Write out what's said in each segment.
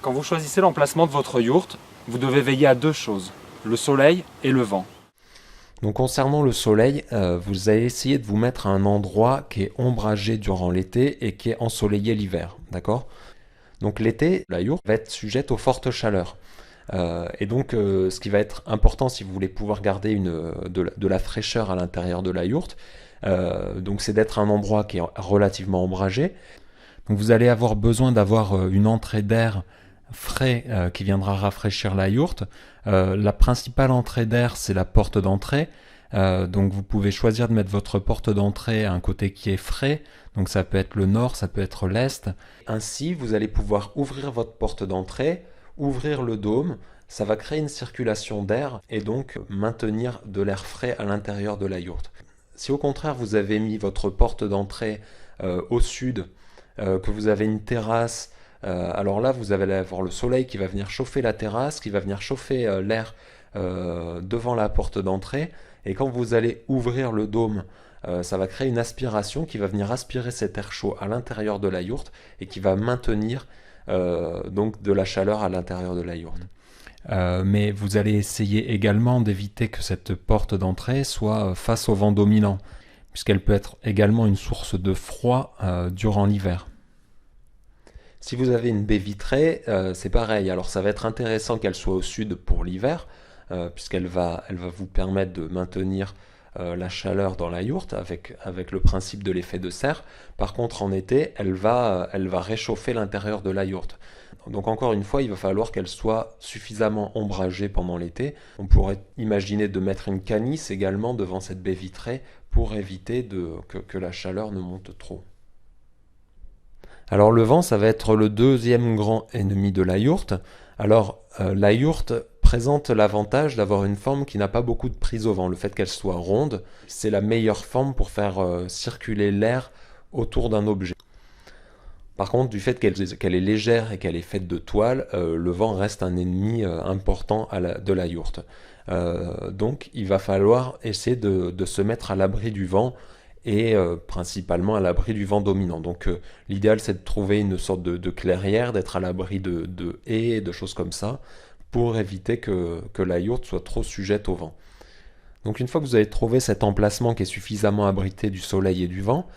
Quand vous choisissez l'emplacement de votre yourte, vous devez veiller à deux choses, le soleil et le vent. Donc concernant le soleil, vous allez essayer de vous mettre à un endroit qui est ombragé durant l'été et qui est ensoleillé l'hiver, d'accord? Donc l'été, la yourte va être sujette aux fortes chaleurs. Ce qui va être important si vous voulez pouvoir garder de la fraîcheur à l'intérieur de la yourte, c'est d'être un endroit qui est relativement ombragé. Donc vous allez avoir besoin d'avoir une entrée d'air frais qui viendra rafraîchir la yourte. La principale entrée d'air, c'est la porte d'entrée. Donc vous pouvez choisir de mettre votre porte d'entrée à un côté qui est frais. Donc ça peut être le nord, ça peut être l'est. Ainsi, vous allez pouvoir ouvrir votre porte d'entrée, ouvrir le dôme. Ça va créer une circulation d'air et donc maintenir de l'air frais à l'intérieur de la yourte. Si au contraire vous avez mis votre porte d'entrée au sud, que vous avez une terrasse, alors là vous allez avoir le soleil qui va venir chauffer la terrasse, qui va venir chauffer l'air devant la porte d'entrée, et quand vous allez ouvrir le dôme, ça va créer une aspiration qui va venir aspirer cet air chaud à l'intérieur de la yourte et qui va maintenir donc de la chaleur à l'intérieur de la yourte. Mais vous allez essayer également d'éviter que cette porte d'entrée soit face au vent dominant, puisqu'elle peut être également une source de froid durant l'hiver. Si vous avez une baie vitrée, c'est pareil. Alors ça va être intéressant qu'elle soit au sud pour l'hiver, elle va vous permettre de maintenir la chaleur dans la yourte avec le principe de l'effet de serre. Par contre, en été, elle va réchauffer l'intérieur de la yourte. Donc encore une fois, il va falloir qu'elle soit suffisamment ombragée pendant l'été. On pourrait imaginer de mettre une canisse également devant cette baie vitrée pour éviter que la chaleur ne monte trop. Alors le vent, ça va être le deuxième grand ennemi de la yourte. Alors la yourte présente l'avantage d'avoir une forme qui n'a pas beaucoup de prise au vent. Le fait qu'elle soit ronde, c'est la meilleure forme pour faire circuler l'air autour d'un objet. Par contre, du fait qu'elle est légère et qu'elle est faite de toile, le vent reste un ennemi important de la yourte. Donc il va falloir essayer de se mettre à l'abri du vent et principalement à l'abri du vent dominant. Donc l'idéal c'est de trouver une sorte de clairière, d'être à l'abri de haies, de choses comme ça, pour éviter que la yourte soit trop sujette au vent. Donc une fois que vous avez trouvé cet emplacement qui est suffisamment abrité du soleil et du vent,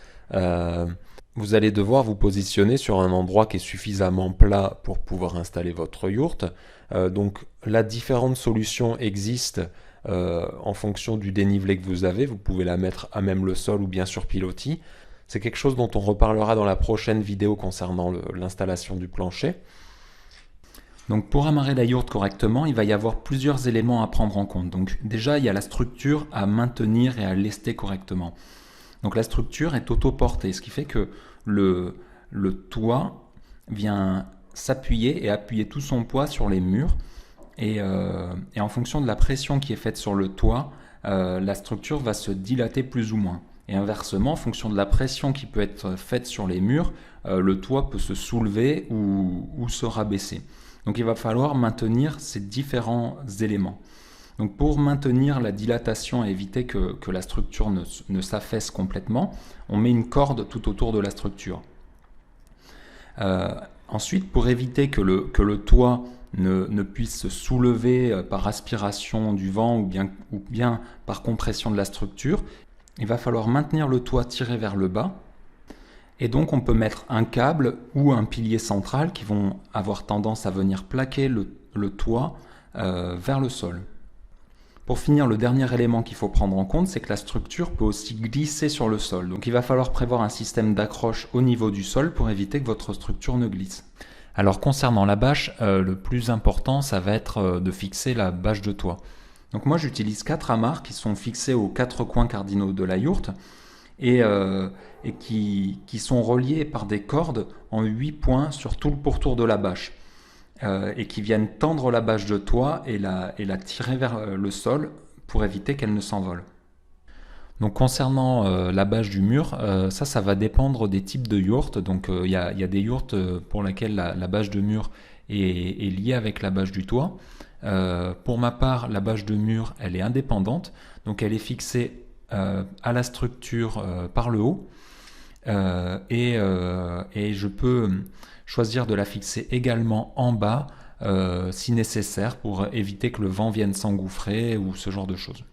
vous allez devoir vous positionner sur un endroit qui est suffisamment plat pour pouvoir installer votre yourte. Donc là, différentes solutions existent en fonction du dénivelé que vous avez. Vous pouvez la mettre à même le sol ou bien sur pilotis. C'est quelque chose dont on reparlera dans la prochaine vidéo concernant l'installation du plancher. Donc pour amarrer la yourte correctement, il va y avoir plusieurs éléments à prendre en compte. Donc déjà, il y a la structure à maintenir et à lester correctement. Donc la structure est autoportée, ce qui fait que le toit vient s'appuyer et appuyer tout son poids sur les murs. Et en fonction de la pression qui est faite sur le toit, la structure va se dilater plus ou moins. Et inversement, en fonction de la pression qui peut être faite sur les murs, le toit peut se soulever ou se rabaisser. Donc il va falloir maintenir ces différents éléments. Donc pour maintenir la dilatation et éviter que la structure ne s'affaisse complètement, on met une corde tout autour de la structure. Ensuite, pour éviter que le toit ne puisse se soulever par aspiration du vent ou bien par compression de la structure, il va falloir maintenir le toit tiré vers le bas. Et donc on peut mettre un câble ou un pilier central qui vont avoir tendance à venir plaquer le toit vers le sol. Pour finir, le dernier élément qu'il faut prendre en compte, c'est que la structure peut aussi glisser sur le sol. Donc il va falloir prévoir un système d'accroche au niveau du sol pour éviter que votre structure ne glisse. Alors concernant la bâche, le plus important, ça va être de fixer la bâche de toit. Donc moi j'utilise 4 amarres qui sont fixées aux 4 coins cardinaux de la yourte et qui sont reliées par des cordes en 8 points sur tout le pourtour de la bâche. Et qui viennent tendre la bâche de toit et la tirer vers le sol pour éviter qu'elle ne s'envole. Donc concernant la bâche du mur, ça va dépendre des types de yourtes. Donc il y a des yourtes pour lesquelles la bâche de mur est liée avec la bâche du toit. Pour ma part, la bâche de mur, elle est indépendante. Donc elle est fixée à la structure par le haut. et je peux choisir de la fixer également en bas si nécessaire pour éviter que le vent vienne s'engouffrer ou ce genre de choses.